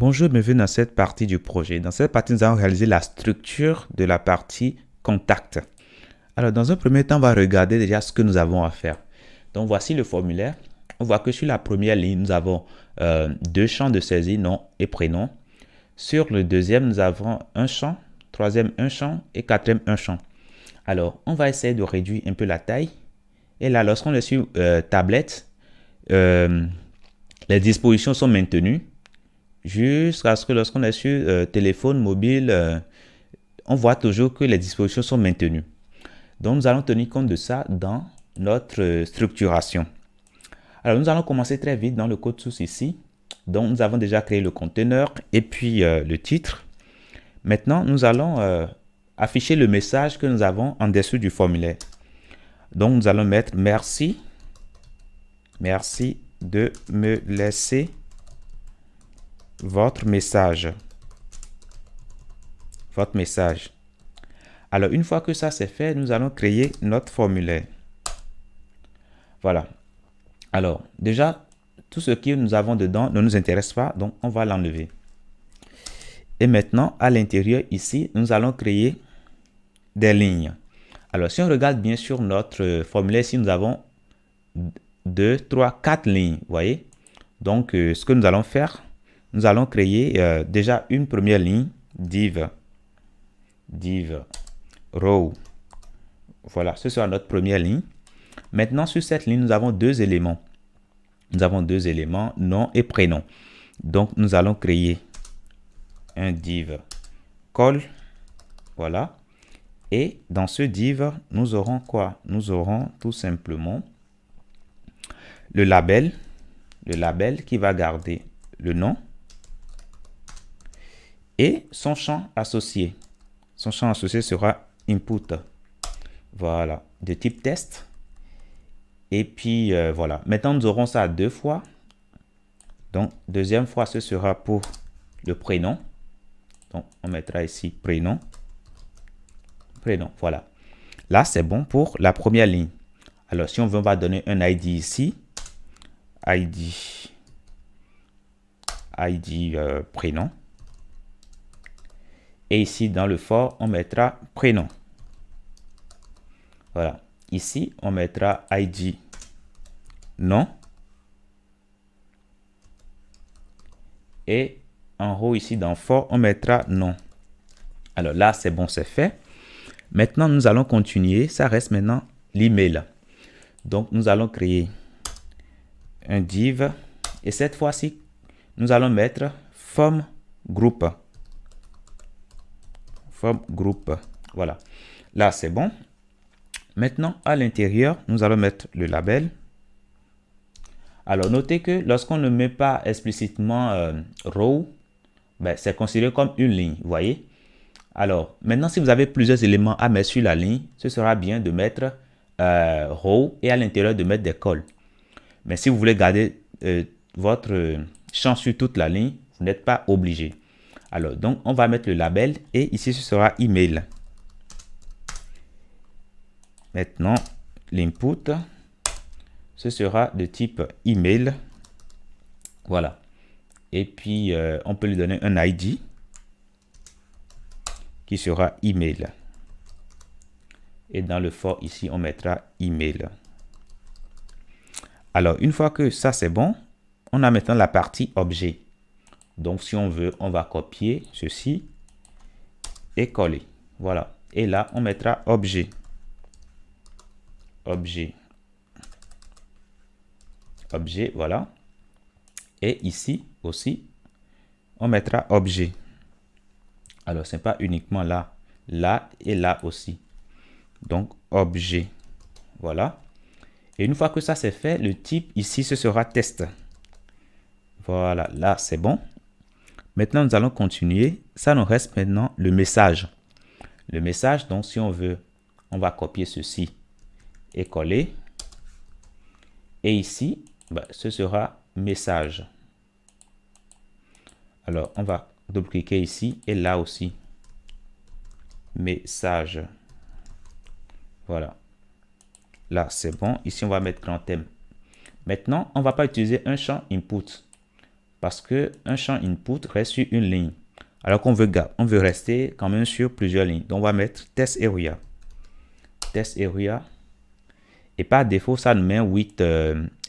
Bonjour, bienvenue dans cette partie du projet. Dans cette partie, nous allons réaliser la structure de la partie contact. Alors, dans un premier temps, on va regarder déjà ce que nous avons à faire. Donc, voici le formulaire. On voit que sur la première ligne, nous avons deux champs de saisie, nom et prénom. Sur le deuxième, nous avons un champ, troisième un champ et quatrième un champ. Alors, on va essayer de réduire un peu la taille. Et là, lorsqu'on est sur tablette, les dispositions sont maintenues jusqu'à ce que lorsqu'on est sur téléphone mobile, on voit toujours que les dispositions sont maintenues. Donc, nous allons tenir compte de ça dans notre structuration. Alors, nous allons commencer très vite dans le code source ici. Donc, nous avons déjà créé le conteneur et puis le titre. Maintenant, nous allons afficher le message que nous avons en dessous du formulaire. Donc, nous allons mettre merci. Merci de me laisser votre message. Votre message. Alors, une fois que ça c'est fait, nous allons créer notre formulaire. Voilà. Alors, déjà, tout ce que nous avons dedans ne nous intéresse pas, donc on va l'enlever. Et maintenant, à l'intérieur ici, nous allons créer des lignes. Alors, si on regarde bien sur notre formulaire, ici, nous avons 2, 3, 4 lignes, vous voyez. Donc, ce que nous allons faire, nous allons créer déjà une première ligne, div row. Voilà, ce sera notre première ligne. Maintenant, sur cette ligne, nous avons deux éléments. Nous avons deux éléments, nom et prénom. Donc, nous allons créer un div call. Voilà. Et dans ce div, nous aurons quoi? Nous aurons tout simplement le label qui va garder le nom et son champ associé. Son champ associé sera input. Voilà, de type test. Et puis, voilà. Maintenant, nous aurons ça deux fois. Donc, deuxième fois, ce sera pour le prénom. Donc, on mettra ici prénom. Prénom, voilà. Là, c'est bon pour la première ligne. Alors, si on veut, on va donner un ID ici. ID prénom. Et ici, dans le for, on mettra prénom. Voilà. Ici, on mettra ID nom. Et en haut, ici, dans for, on mettra nom. Alors là, c'est bon, c'est fait. Maintenant, nous allons continuer. Ça reste maintenant l'email. Donc, nous allons créer un div. Et cette fois-ci, nous allons mettre form group. Form group. Voilà. Là, c'est bon. Maintenant, à l'intérieur, nous allons mettre le label. Alors, notez que lorsqu'on ne met pas explicitement row, ben, c'est considéré comme une ligne, vous voyez. Alors, maintenant, si vous avez plusieurs éléments à mettre sur la ligne, ce sera bien de mettre row et à l'intérieur de mettre des cols. Mais si vous voulez garder votre champ sur toute la ligne, vous n'êtes pas obligé. Alors, donc, on va mettre le label et ici, ce sera email. Maintenant, l'input, ce sera de type email. Voilà. Et puis, on peut lui donner un ID qui sera email. Et dans le for ici, on mettra email. Alors, une fois que ça, c'est bon, on a maintenant la partie objet. Donc, si on veut, on va copier ceci et coller. Voilà. Et là, on mettra objet. Objet, voilà. Et ici aussi, on mettra objet. Alors, ce n'est pas uniquement là, là et là aussi. Donc, objet, voilà. Et une fois que ça c'est fait, le type ici, ce sera test. Voilà, là, c'est bon. Maintenant, nous allons continuer. Ça nous reste maintenant le message. Le message, donc, si on veut, on va copier ceci et coller. Et ici, ben, ce sera message. Alors, on va double-cliquer ici et là aussi. Message. Voilà. Là, c'est bon. Ici, on va mettre grand thème. Maintenant, on ne va pas utiliser un champ input parce que un champ input reste sur une ligne. Alors qu'on veut, on veut rester quand même sur plusieurs lignes. Donc, on va mettre test area. Test area. Et par défaut, ça nous met 8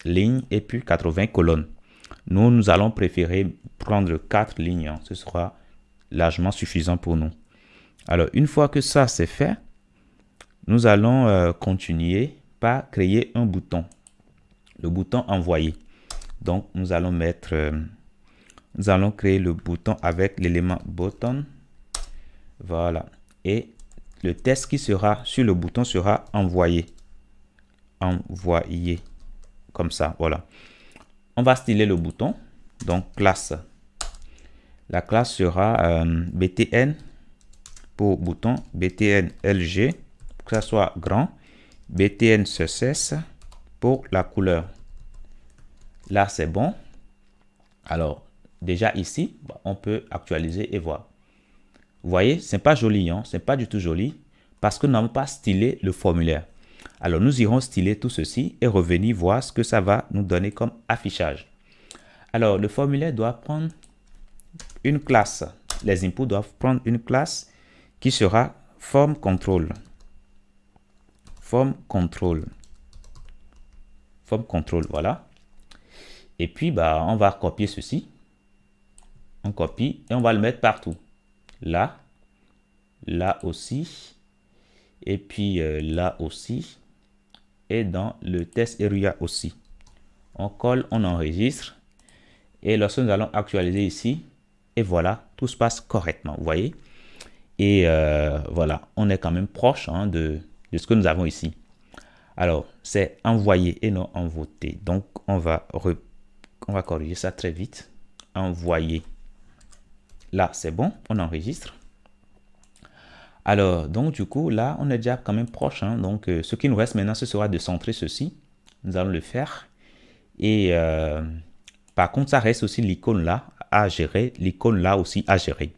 lignes et puis 80 colonnes. Nous allons préférer prendre 4 lignes. Hein. Ce sera largement suffisant pour nous. Alors, une fois que ça c'est fait, nous allons continuer par créer un bouton. Le bouton envoyer. Donc, nous allons créer le bouton avec l'élément button. Voilà. Et le texte qui sera sur le bouton sera envoyé. Envoyer. Comme ça, voilà. On va styler le bouton. Donc, classe. La classe sera btn pour bouton, btn lg pour que ça soit grand, btn success pour la couleur. Là, c'est bon. Alors, déjà ici, on peut actualiser et voir. Vous voyez, c'est pas joli, hein? C'est pas du tout joli parce que nous n'avons pas stylé le formulaire. Alors, nous irons styler tout ceci et revenir voir ce que ça va nous donner comme affichage. Alors, le formulaire doit prendre une classe. Les inputs doivent prendre une classe qui sera form control. Form control. Form control, voilà. Et puis, on va copier ceci. On copie et on va le mettre partout. Là, là aussi, et puis là aussi, et dans le test area aussi. On colle, on enregistre, et lorsque nous allons actualiser ici, et voilà, tout se passe correctement, vous voyez. Et voilà, on est quand même proche hein, de ce que nous avons ici. Alors, c'est envoyer et non envoter. Donc, on va corriger ça très vite. Envoyer. Là, c'est bon, on enregistre. Alors, donc du coup, là, on est déjà quand même proche. Hein, donc, ce qui nous reste maintenant, ce sera de centrer ceci. Nous allons le faire. Et par contre, ça reste aussi l'icône là à gérer. L'icône là aussi à gérer.